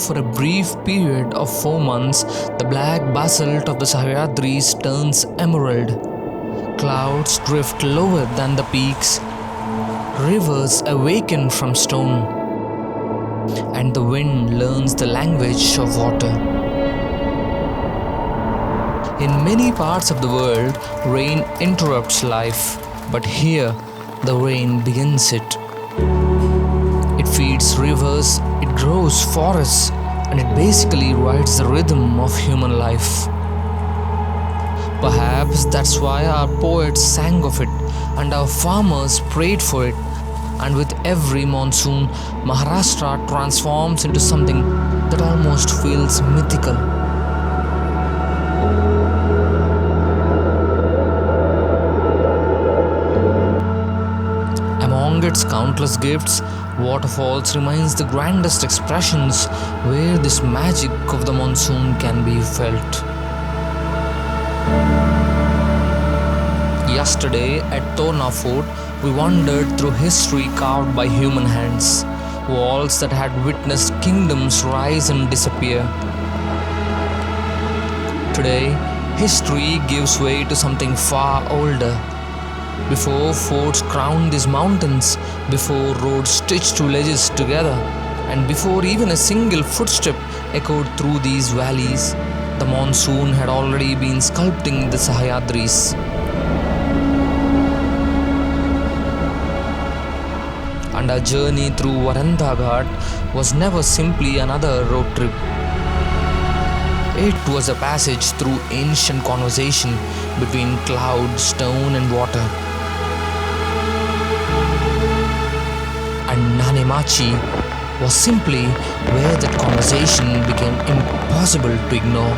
for a brief period of 4 months, the black basalt of the Sahyadris turns emerald. Clouds drift lower than the peaks. Rivers awaken from stone. And the wind learns the language of water. In many parts of the world, rain interrupts life, but here, the rain begins it. It feeds rivers, it grows forests, and it basically rides the rhythm of human life. Perhaps that's why our poets sang of it, and our farmers prayed for it, and with every monsoon, Maharashtra transforms into something that almost feels mythical. Among its countless gifts, Waterfalls remains the grandest expressions where this magic of the monsoon can be felt. Yesterday at Torna Fort, we wandered through history carved by human hands, walls that had witnessed kingdoms rise and disappear. Today, history gives way to something far older. Before forts crowned these mountains, before roads stitched villages together, and before even a single footstep echoed through these valleys, the monsoon had already been sculpting the Sahyadris. And our journey through Varanda Ghat was never simply another road trip. It was a passage through ancient conversation between cloud, stone and water. And Nanemachi was simply where that conversation became impossible to ignore.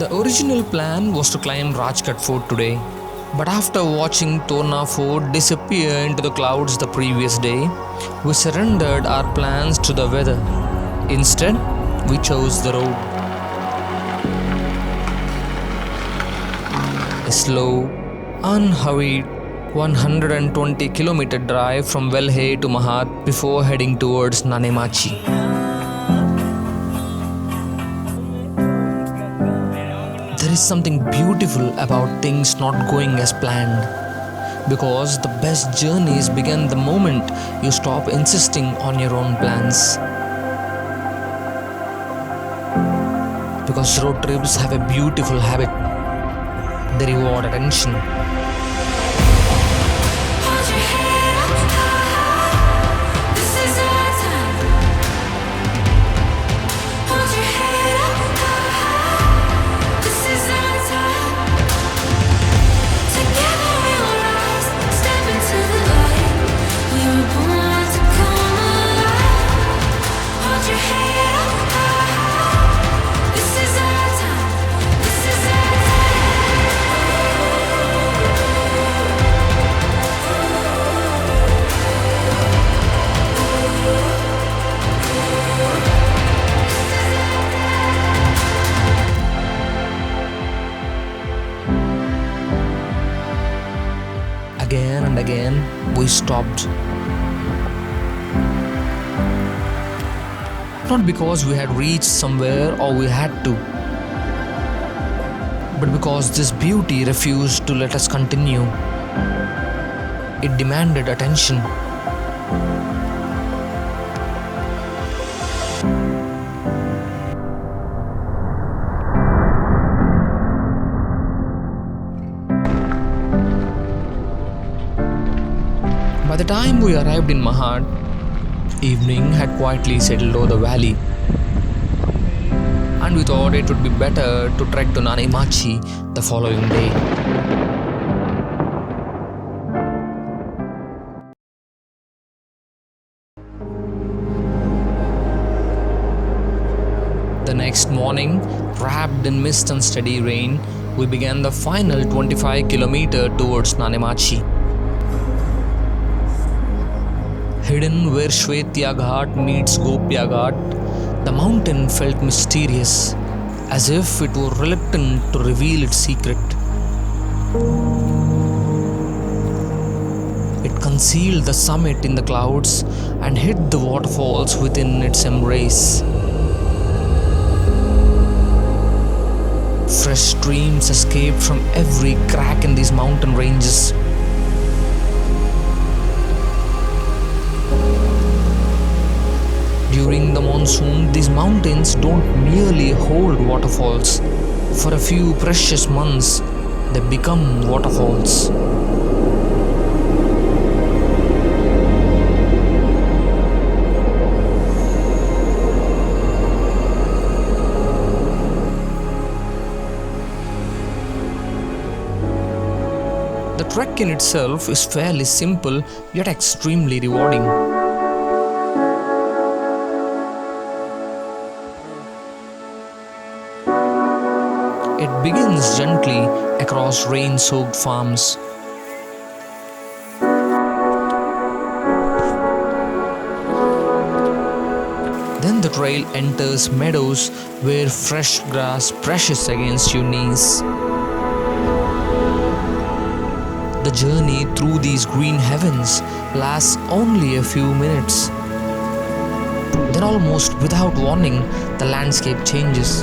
The original plan was to climb Rajghat Fort today, but after watching Torna Fort disappear into the clouds the previous day, we surrendered our plans to the weather. Instead, we chose the road. A slow, unhurried 120-kilometer drive from Velhe to Mahat before heading towards Nanemachi. There is something beautiful about things not going as planned, because the best journeys begin the moment you stop insisting on your own plans. Because road trips have a beautiful habit. They reward attention. Again and again, we stopped. Not because we had reached somewhere or we had to, but because this beauty refused to let us continue. It demanded attention. By the time we arrived in Mahat, evening had quietly settled over the valley, and we thought it would be better to trek to Nanemachi the following day. next morning, wrapped in mist and steady rain, we began the final 25 km towards Nanemachi. Hidden where Shvetya Ghat meets Gopya Ghat, the mountain felt mysterious, as if it were reluctant to reveal its secret. It concealed the summit in the clouds and hid the waterfalls within its embrace. Fresh streams escaped from every crack in these mountain ranges. During the monsoon, these mountains don't merely hold waterfalls. For a few precious months, they become waterfalls. The trek in itself is fairly simple yet extremely rewarding. It begins gently across rain-soaked farms. Then the trail enters meadows where fresh grass brushes against your knees. The journey through these green heavens lasts only a few minutes. Then almost without warning, the landscape changes.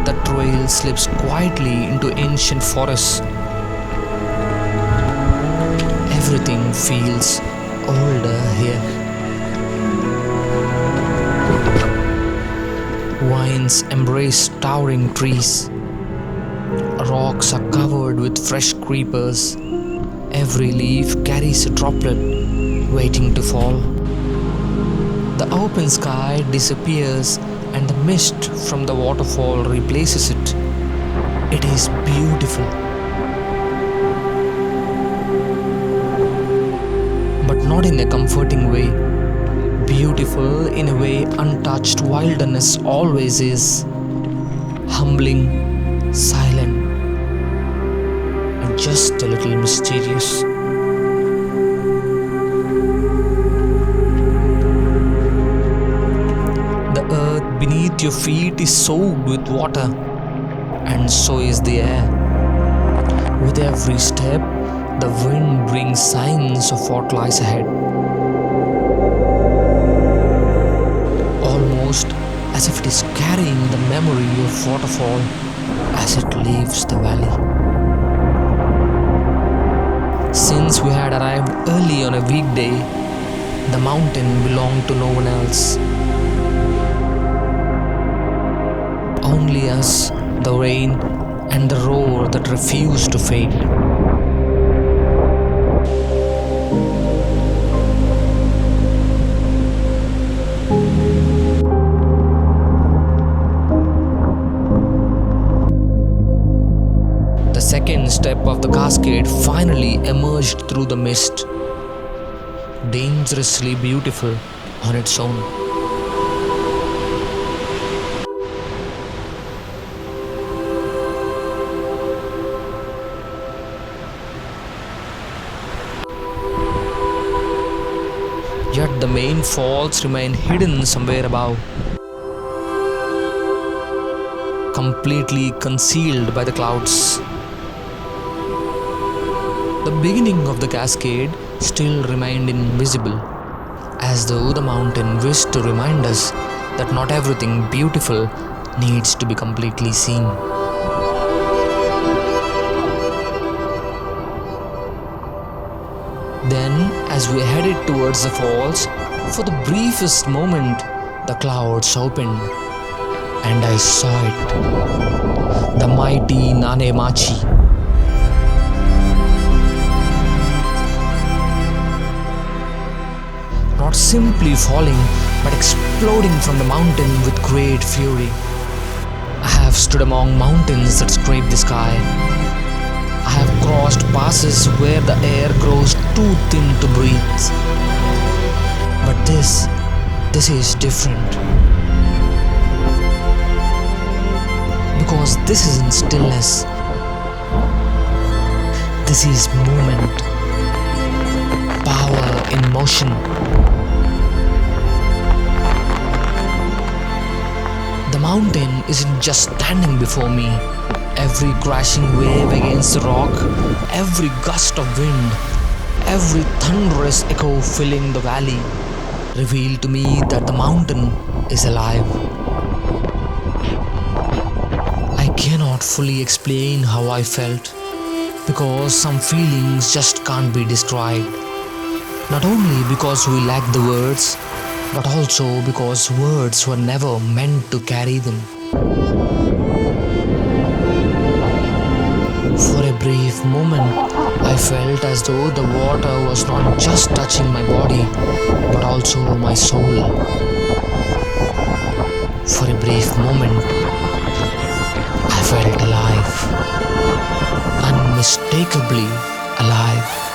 The trail slips quietly into ancient forests. Everything feels older here. Vines embrace towering trees. Rocks are covered with fresh creepers. Every leaf carries a droplet waiting to fall. The open sky disappears and the mist from the waterfall replaces it. It is beautiful. But not in a comforting way. Beautiful in a way untouched wilderness always is. Humbling, silent, and just a little mysterious. The earth beneath your feet is soaked with water, and so is the air. With every step, the wind brings signs of what lies ahead. Almost as if it is carrying the memory of waterfall as it leaves the valley. Since we had arrived early on a weekday, the mountain belonged to no one else. Only us, the rain, and the roar that refused to fade. The second step of the cascade finally emerged through the mist, dangerously beautiful on its own. Yet the main falls remain hidden somewhere above, completely concealed by the clouds. The beginning of the cascade still remained invisible, as though the mountain wished to remind us that not everything beautiful needs to be completely seen. Then, as we headed towards the falls, for the briefest moment, the clouds opened, and I saw it. The mighty Nanemachi. Not simply falling, but exploding from the mountain with great fury. I have stood among mountains that scrape the sky. I have crossed passes where the air grows too thin to breathe. But this is different. Because this isn't stillness. This is movement. Power in motion. The mountain isn't just standing before me. Every crashing wave against the rock, every gust of wind, every thunderous echo filling the valley revealed to me that the mountain is alive. I cannot fully explain how I felt, because some feelings just can't be described. Not only because we lack the words, but also because words were never meant to carry them. For a brief moment, I felt as though the water was not just touching my body, but also my soul. For a brief moment, I felt alive, unmistakably alive.